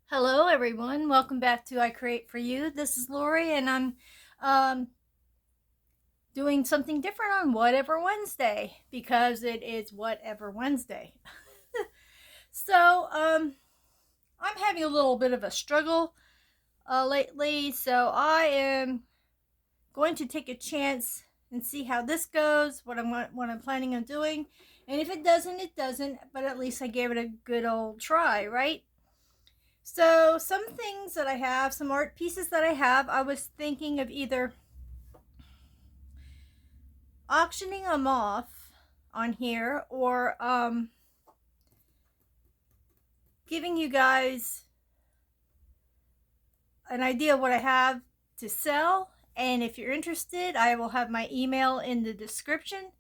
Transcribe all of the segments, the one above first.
Hello everyone, welcome back to I Create For You. This is Lori and I'm um, doing something different on Whatever Wednesday because it is Whatever Wednesday. So I'm having a little bit of a struggle lately, so I am going to take a chance and see how this goes, what I'm planning on doing. And if it doesn't, it doesn't, but at least I gave it a good old try, right? So, some things that I have, some art pieces that I have, I was thinking of either auctioning them off on here or giving you guys an idea of what I have to sell. And if you're interested, I will have my email in the description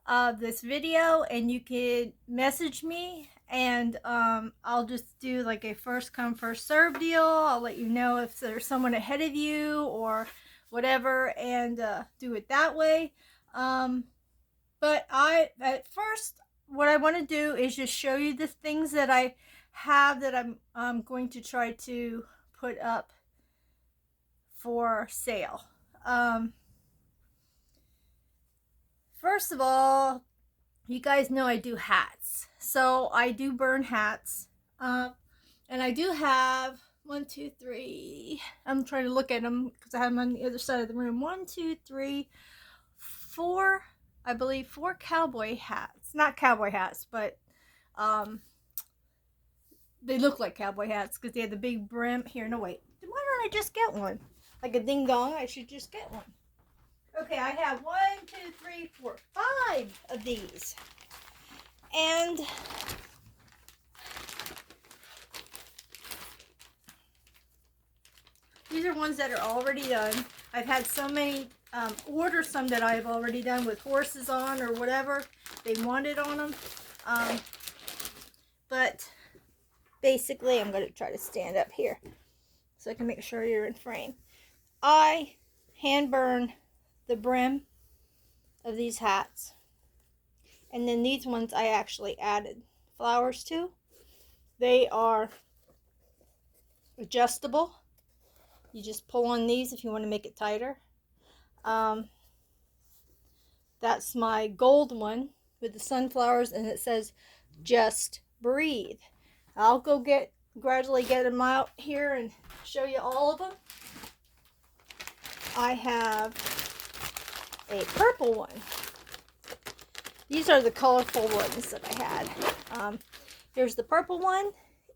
of this video and you can message me and I'll just do like a first come first serve deal. I'll let you know if there's someone ahead of you or whatever and do it that way. But at first what I want to do is just show you the things that I have that I'm going to try to put up for sale. First of all, you guys know I do hats. So I do burn hats. And I do have 1, 2, 3. I'm trying to look at them because I have them on the other side of the room. 1, 2, 3, 4, I believe 4 cowboy hats. Not cowboy hats, but they look like cowboy hats because they have the big brim. Here, no, wait. Why don't I just get one? Like a ding dong, I should just get one. Okay, I have 1, 2, 3, 4, 5 of these. And these are ones that are already done. I've had so many order some that I've already done with horses on or whatever they wanted on them. But basically, I'm going to try to stand up here so I can make sure you're in frame. I hand burn the brim of these hats. And then these ones I actually added flowers to. They are adjustable. You just pull on these if you want to make it tighter. That's my gold one with the sunflowers and it says just breathe. I'll go gradually get them out here and show you all of them. I have a purple one. These are the colorful ones that I had. Here's the purple one.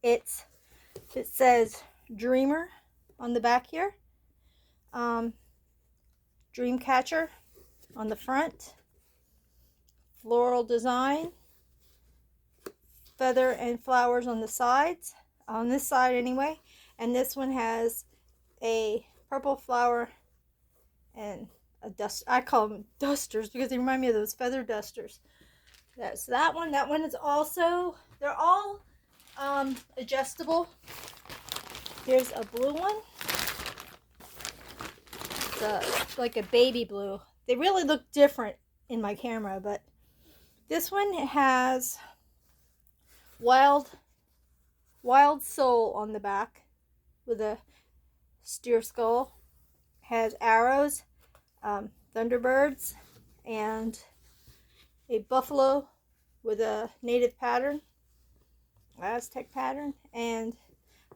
It says Dreamer on the back here. Dream Catcher on the front. Floral design. Feather and flowers on the sides. On this side anyway. And this one has a purple flower and a dust. I call them dusters because they remind me of those feather dusters. That's that one. That one is also, they're all adjustable. Here's a blue one. It's like a baby blue. They really look different in my camera, but this one has wild soul on the back with a steer skull. Has arrows, thunderbirds, and a buffalo with a native pattern, Aztec pattern, and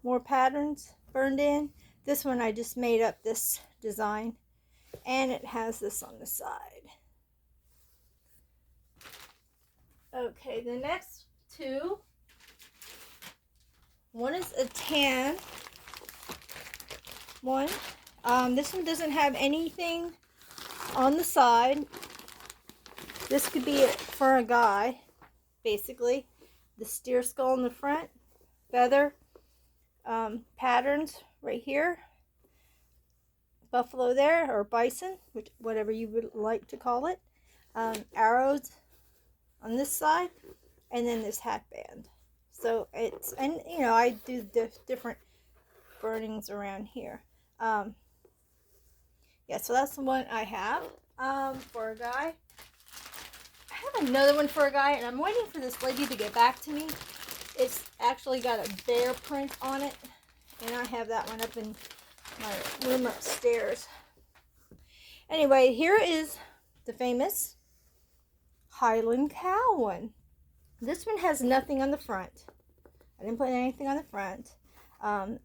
more patterns burned in. This one I just made up this design, and it has this on the side. Okay, the next two, one is a tan one. This one doesn't have anything on the side. This could be for a guy, basically. The steer skull in the front, feather, patterns right here, buffalo there, or bison, whatever you would like to call it, arrows on this side, and then this hat band. So it's, and you know, I do different burnings around here. Yeah, so that's the one I have for a guy. I have another one for a guy, and I'm waiting for this lady to get back to me. It's actually got a bear print on it. And I have that one up in my room upstairs. Anyway, here is the famous Highland Cow one. This one has nothing on the front. I didn't put anything on the front.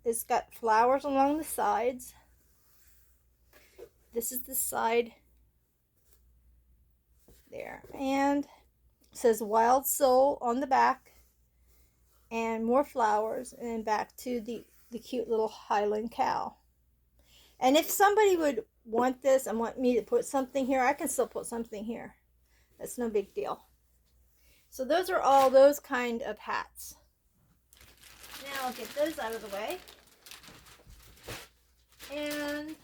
It's got flowers along the sides. This is the side there. And it says Wild Soul on the back. And more flowers. And then back to the cute little Highland Cow. And if somebody would want this and want me to put something here, I can still put something here. That's no big deal. So those are all those kind of hats. Now I'll get those out of the way. And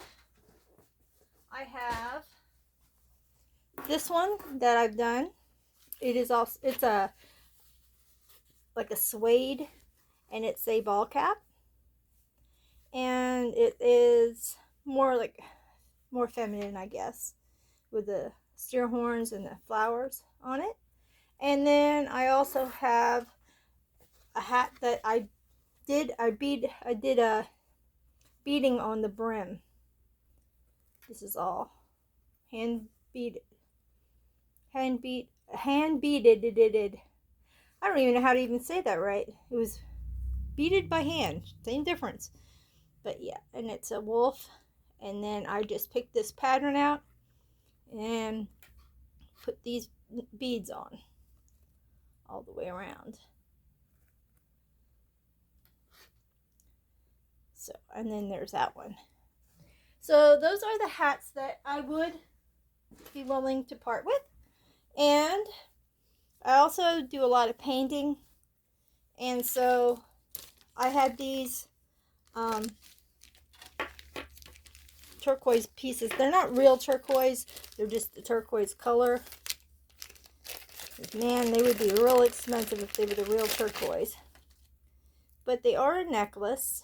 I have this one that I've done. It is also, it's a like a suede, and it's a ball cap. And it is more feminine, I guess, with the steer horns and the flowers on it. And then I also have a hat that I did a beading on the brim. This is all hand beaded. I don't even know how to even say that right. It was beaded by hand, same difference. But yeah, and it's a wolf. And then I just picked this pattern out and put these beads on all the way around. So, and then there's that one. So those are the hats that I would be willing to part with. And I also do a lot of painting. And so I had these turquoise pieces. They're not real turquoise. They're just the turquoise color. Man, they would be real expensive if they were the real turquoise. But they are a necklace.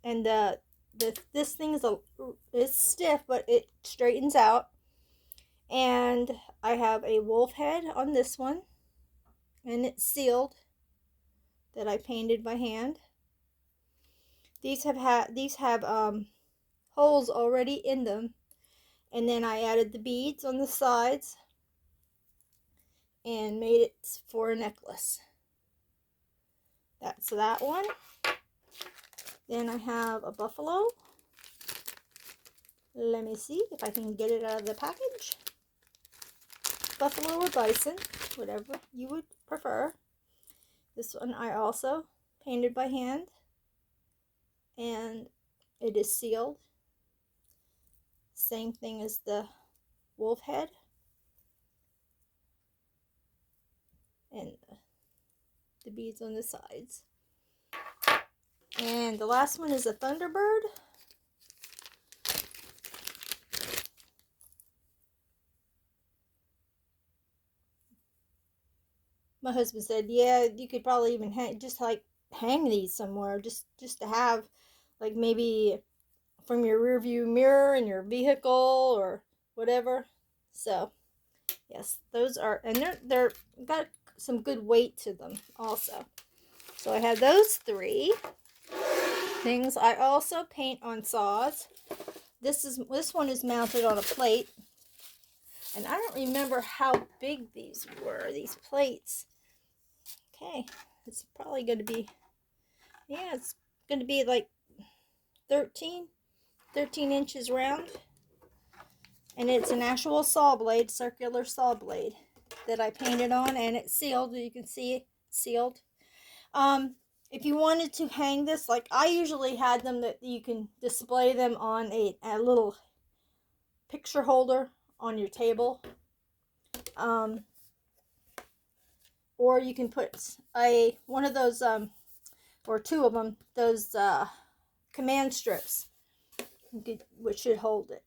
And this thing is stiff, but it straightens out. And I have a wolf head on this one. And it's sealed. That I painted by hand. These have holes already in them, and then I added the beads on the sides and made it for a necklace. That's that one. Then I have a buffalo. Let me see if I can get it out of the package. Buffalo or bison, whatever you would prefer. This one I also painted by hand. And it is sealed. Same thing as the wolf head. And the beads on the sides. And the last one is a Thunderbird. My husband said, yeah, you could probably even hang these somewhere, just to have, like, maybe from your rear view mirror in your vehicle or whatever. So yes, those are, and they're got some good weight to them also. So I have those three things. I also paint on saws. This one is mounted on a plate, and I don't remember how big these were, these plates. Okay, it's probably going to be, yeah, it's going to be like 13 inches round. And it's an actual saw blade, circular saw blade that I painted on, and it's sealed. You can see it sealed. If you wanted to hang this, like I usually had them, that you can display them on a little picture holder on your table. Or you can put one of those, or two of them, those command strips, which should hold it.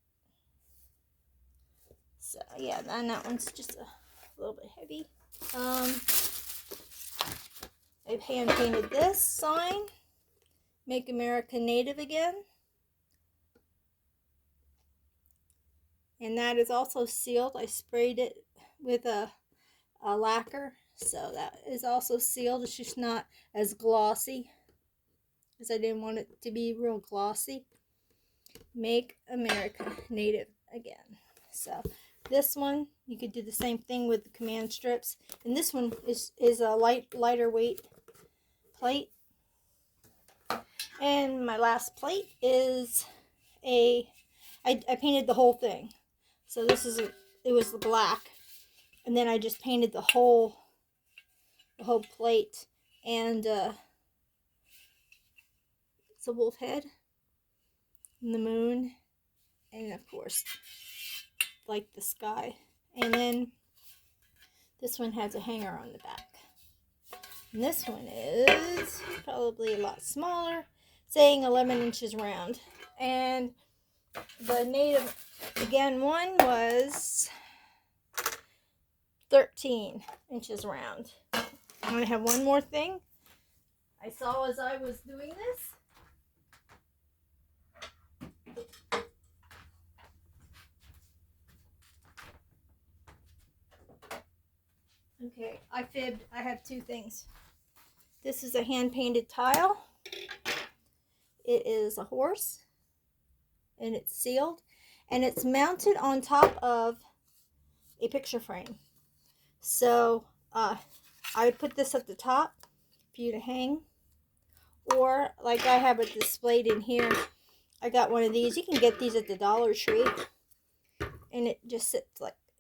So yeah, and that one's just a little bit heavy. I've hand painted this sign, Make America Native Again. And that is also sealed. I sprayed it with a lacquer So that is also sealed. It's just not as glossy because I didn't want it to be real glossy. Make America Native Again. So this one, you could do the same thing with the command strips. And this one is a lighter weight plate. And my last plate is I painted the whole thing. So this is it was the black, and then I just painted the whole plate, and it's a wolf head, and the moon, and of course, like the sky. And then this one has a hanger on the back. And this one is probably a lot smaller, saying 11 inches round. And the Native Again one was 13 inches round. I'm going to have one more thing I saw as I was doing this. Okay, I fibbed. I have two things. This is a hand-painted tile. It is a horse, and it's sealed, and it's mounted on top of a picture frame. So I put this at the top for you to hang, or like I have it displayed in here. I got one of these. You can get these at the Dollar Tree, and it just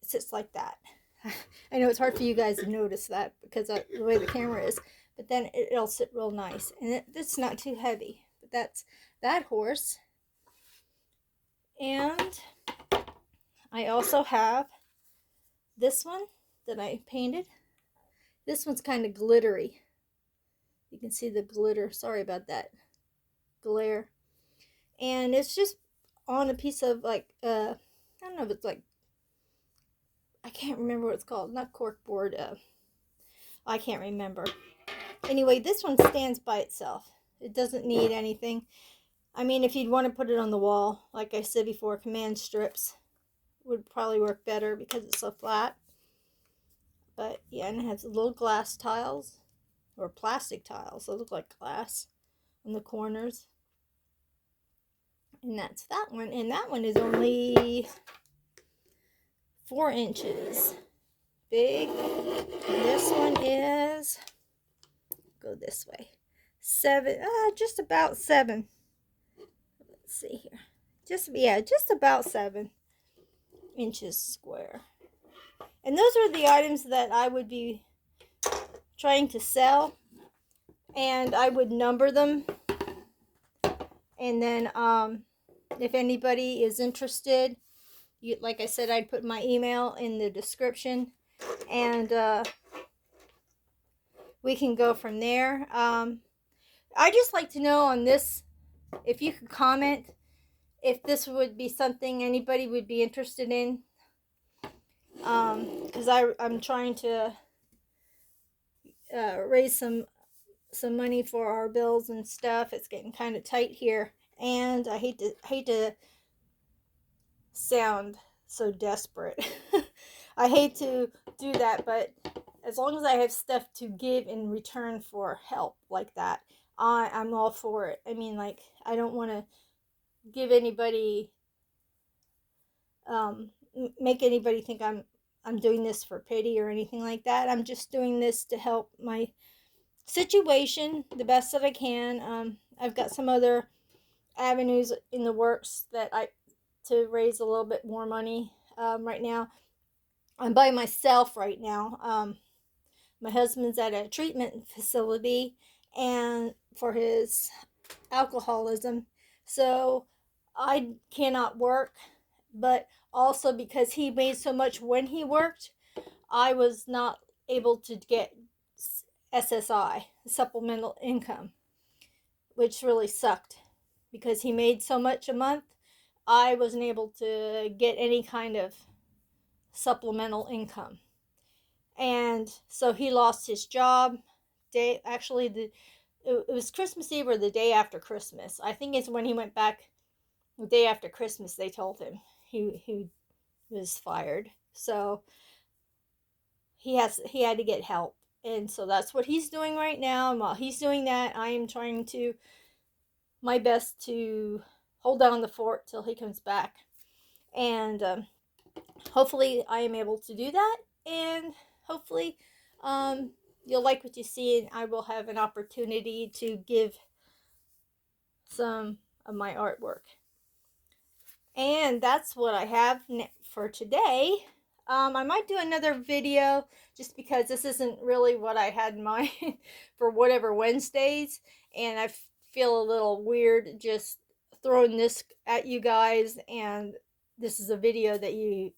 sits like that. I know it's hard for you guys to notice that because of the way the camera is, but then it'll sit real nice, and it's not too heavy. But that's that horse. And I also have this one that I painted. This one's kind of glittery. You can see the glitter. Sorry about that glare. And it's just on a piece of like I don't know if it's like, I can't remember what it's called. Not corkboard. I can't remember. Anyway, this one stands by itself. It doesn't need anything. I mean, if you'd want to put it on the wall, like I said before, command strips would probably work better because it's so flat. But yeah, and it has little glass tiles, or plastic tiles. They look like glass on the corners. And that's that one. And that one is only 4 inches big. And this one is, go this way, 7, just about 7. Let's see here. Just about 7 inches square. And those are the items that I would be trying to sell. And I would number them. And then if anybody is interested, like I said, I'd put my email in the description. And we can go from there. I just like to know on this, if you could comment if this would be something anybody would be interested in. Because I'm trying to raise some money for our bills and stuff. It's getting kind of tight here, and I hate to sound so desperate. I hate to do that, but as long as I have stuff to give in return for help like that, I'm all for it. I mean, like, I don't want to give anybody, make anybody think I'm doing this for pity or anything like that. I'm just doing this to help my situation the best that I can. I've got some other avenues in the works to raise a little bit more money. Right now, I'm by myself right now. My husband's at a treatment facility and for his alcoholism, so I cannot work. But also because he made so much when he worked, I was not able to get SSI, supplemental income, which really sucked because he made so much a month. I wasn't able to get any kind of supplemental income. And so he lost his job. It was Christmas Eve or the day after Christmas. I think it's when he went back the day after Christmas. They told him he was fired. So he had to get help. And so that's what he's doing right now. And while he's doing that, I am trying to my best to hold down the fort till he comes back. And hopefully I am able to do that. And hopefully you'll like what you see, and I will have an opportunity to give some of my artwork. And that's what I have for today. I might do another video just because this isn't really what I had in mind for whatever Wednesdays, and I feel a little weird just throwing this at you guys, and this is a video that you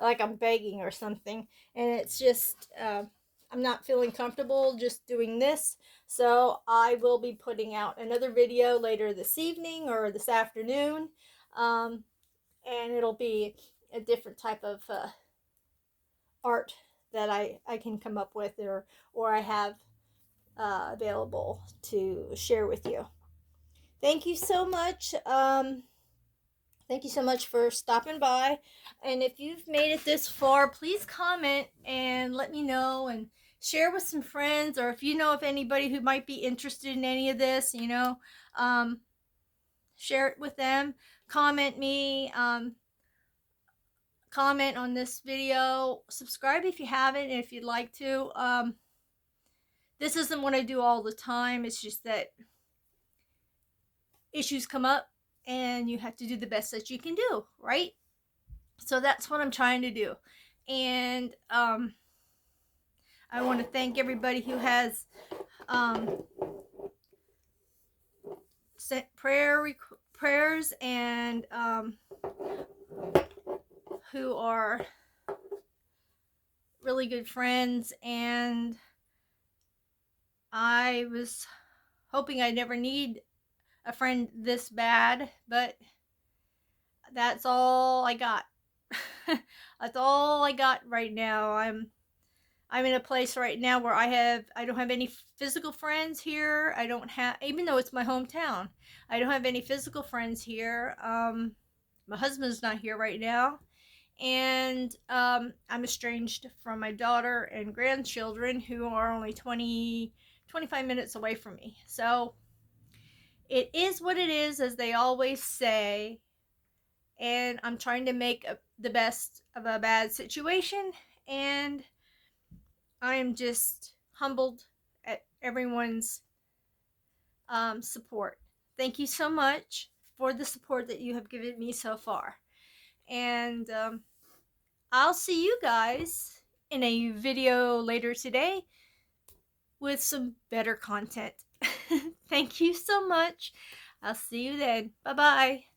like I'm begging or something, and it's just I'm not feeling comfortable just doing this. So I will be putting out another video later this evening or this afternoon, and it'll be a different type of art that I can come up with, or I have available to share with you. Thank you so much. Thank you so much for stopping by. And if you've made it this far, please comment and let me know, and share with some friends, or if you know of anybody who might be interested in any of this, share it with them. Comment me. Comment on this video. Subscribe if you haven't, and if you'd like to. This isn't what I do all the time. It's just that issues come up and you have to do the best that you can do, right? So that's what I'm trying to do. And I want to thank everybody who has sent prayers, and who are really good friends. And I was hoping I'd never need a friend this bad, but that's all I got. That's all I got right now. I'm in a place right now where I don't have any physical friends here. I don't have, even though it's my hometown, I don't have any physical friends here. My husband's not here right now, and I'm estranged from my daughter and grandchildren, who are only 25 minutes away from me. So it is what it is, as they always say, and I'm trying to make the best of a bad situation, and I am just humbled at everyone's support. Thank you so much for the support that you have given me so far. And I'll see you guys in a video later today with some better content. Thank you so much. I'll see you then. Bye-bye.